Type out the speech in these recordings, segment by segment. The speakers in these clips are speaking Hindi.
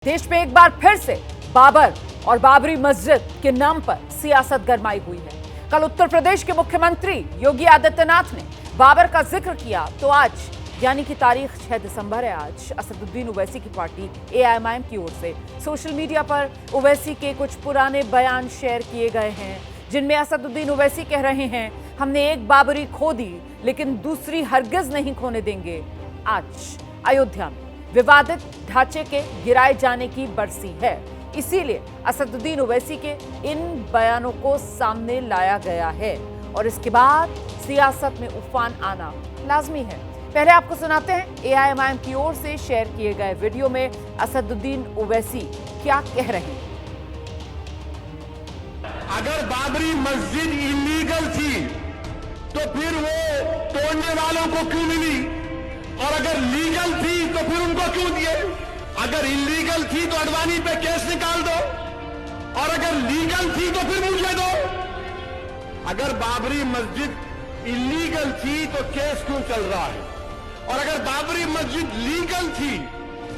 देश में एक बार फिर से बाबर और बाबरी मस्जिद के नाम पर सियासत गरमाई हुई है। कल उत्तर प्रदेश के मुख्यमंत्री योगी आदित्यनाथ ने बाबर का जिक्र किया तो आज यानी कि तारीख 6 दिसंबर है। आज असदुद्दीन ओवैसी की पार्टी AIMIM की ओर से सोशल मीडिया पर ओवैसी के कुछ पुराने बयान शेयर किए गए हैं, जिनमें असदुद्दीन ओवैसी कह रहे हैं, हमने एक बाबरी खो दी लेकिन दूसरी हरगिज नहीं खोने देंगे। आज अयोध्या में विवादित ढांचे के गिराए जाने की बरसी है, इसीलिए असदुद्दीन ओवैसी के इन बयानों को सामने लाया गया है और इसके बाद सियासत में उफान आना लाजमी है। पहले आपको सुनाते हैं AIMIM की ओर से शेयर किए गए वीडियो में असदुद्दीन ओवैसी क्या कह रहे हैं। अगर बाबरी मस्जिद इलीगल थी तो फिर वो तोड़ने वालों को क्यों मिली, और अगर लीगल थी तो फिर उनको क्यों दिए? अगर इलीगल थी तो अडवाणी पे केस निकाल दो, और अगर लीगल थी तो फिर मुझे दो। अगर बाबरी मस्जिद इलीगल थी तो केस क्यों चल रहा है, और अगर बाबरी मस्जिद लीगल थी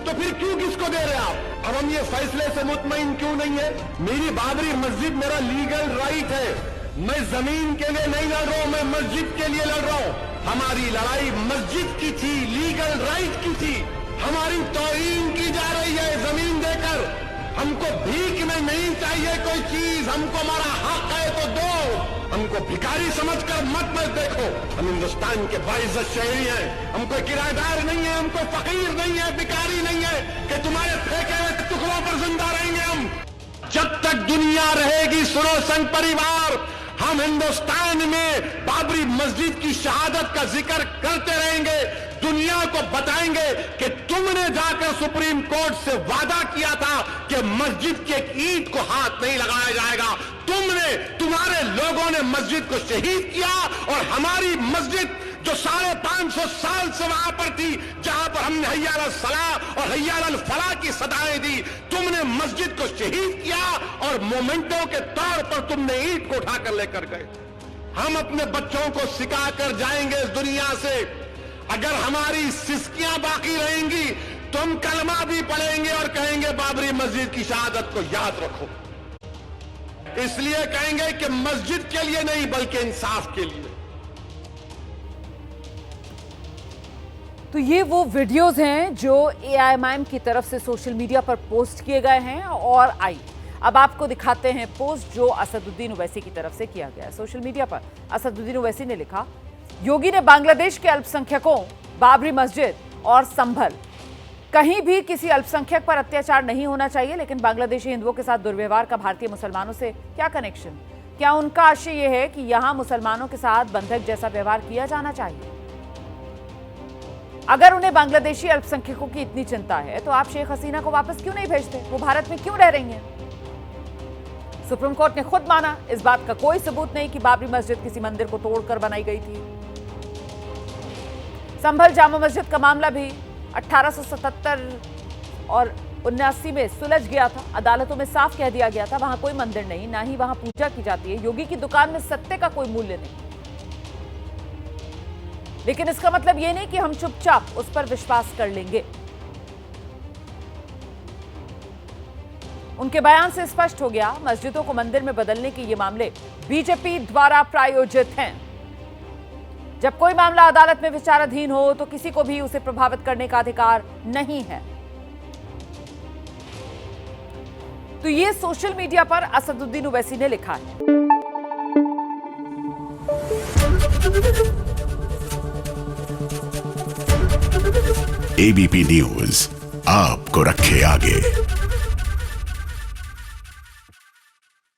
तो फिर क्यों किसको दे रहे आप? अब हम ये फैसले से मुतमईन क्यों नहीं है? मेरी बाबरी मस्जिद मेरा लीगल राइट है। मैं जमीन के लिए नहीं लड़ रहा हूं, मैं मस्जिद के लिए लड़ रहा हूं। हमारी लड़ाई मस्जिद की थी, लीगल राइट की थी। हमारी तौहीन की जा रही है जमीन देकर। हमको भीख में नहीं चाहिए कोई चीज, हमको हमारा हक है तो दो। हमको भिखारी समझकर मत देखो। हम हिंदुस्तान के बाइज्जत शहरी हैं, हम कोई किराएदार नहीं है, हम कोई फकीर नहीं है, भिखारी नहीं है कि तुम्हारे फेंके हुए टुकड़ों पर जिंदा रहेंगे। हम जब तक दुनिया रहेगी, सुनो संघ परिवार, हम हिंदुस्तान में बाबरी मस्जिद की शहादत का जिक्र करते रहेंगे। दुनिया को बताएंगे कि तुमने जाकर सुप्रीम कोर्ट से वादा किया था कि मस्जिद की एक ईंट को हाथ नहीं लगाया जाएगा। तुम्हारे लोगों ने मस्जिद को शहीद किया, और हमारी मस्जिद जो 550 साल से वहां पर थी, जहां पर हमने हैया अल सलाह और हैया अल फलाह की सदाएं दी, तुमने मस्जिद को शहीद किया और मोमेंटो के तौर पर तुमने ईंट को उठाकर लेकर गए। हम अपने बच्चों को सिखाकर जाएंगे इस दुनिया से। अगर हमारी सिस्कियां बाकी रहेंगी तो हम कलमा भी पढ़ेंगे और कहेंगे बाबरी मस्जिद की शहादत को याद रखो। इसलिए कहेंगे कि मस्जिद के लिए नहीं बल्कि इंसाफ के लिए। तो ये वो वीडियोस हैं जो AIMIM की तरफ से सोशल मीडिया पर पोस्ट किए गए हैं, और आई अब आपको दिखाते हैं पोस्ट जो असदुद्दीन ओवैसी की तरफ से किया गया है सोशल मीडिया पर। असदुद्दीन ओवैसी ने लिखा, योगी ने बांग्लादेश के अल्पसंख्यकों, बाबरी मस्जिद और संभल, कहीं भी किसी अल्पसंख्यक पर अत्याचार नहीं होना चाहिए, लेकिन बांग्लादेशी हिंदुओं के साथ दुर्व्यवहार का भारतीय मुसलमानों से क्या कनेक्शन? क्या उनका आशय यह है कि यहां मुसलमानों के साथ बंधक जैसा व्यवहार किया जाना चाहिए? अगर उन्हें बांग्लादेशी अल्पसंख्यकों की इतनी चिंता है तो आप शेख हसीना को वापस क्यों नहीं भेजते? वो भारत में क्यों रह रही हैं? सुप्रीम कोर्ट ने खुद माना, इस बात का कोई सबूत नहीं कि बाबरी मस्जिद किसी मंदिर को तोड़कर बनाई गई थी। संभल जामा मस्जिद का मामला भी 1877 और 79 में सुलझ गया था। अदालतों में साफ कह दिया गया था वहां कोई मंदिर नहीं, ना ही वहां पूजा की जाती है। योगी की दुकान में सत्य का कोई मूल्य नहीं, लेकिन इसका मतलब यह नहीं कि हम चुपचाप उस पर विश्वास कर लेंगे। उनके बयान से स्पष्ट हो गया, मस्जिदों को मंदिर में बदलने के ये मामले बीजेपी द्वारा प्रायोजित हैं। जब कोई मामला अदालत में विचाराधीन हो तो किसी को भी उसे प्रभावित करने का अधिकार नहीं है। तो ये सोशल मीडिया पर असदुद्दीन ओवैसी ने लिखा है। ABP न्यूज आपको रखे आगे।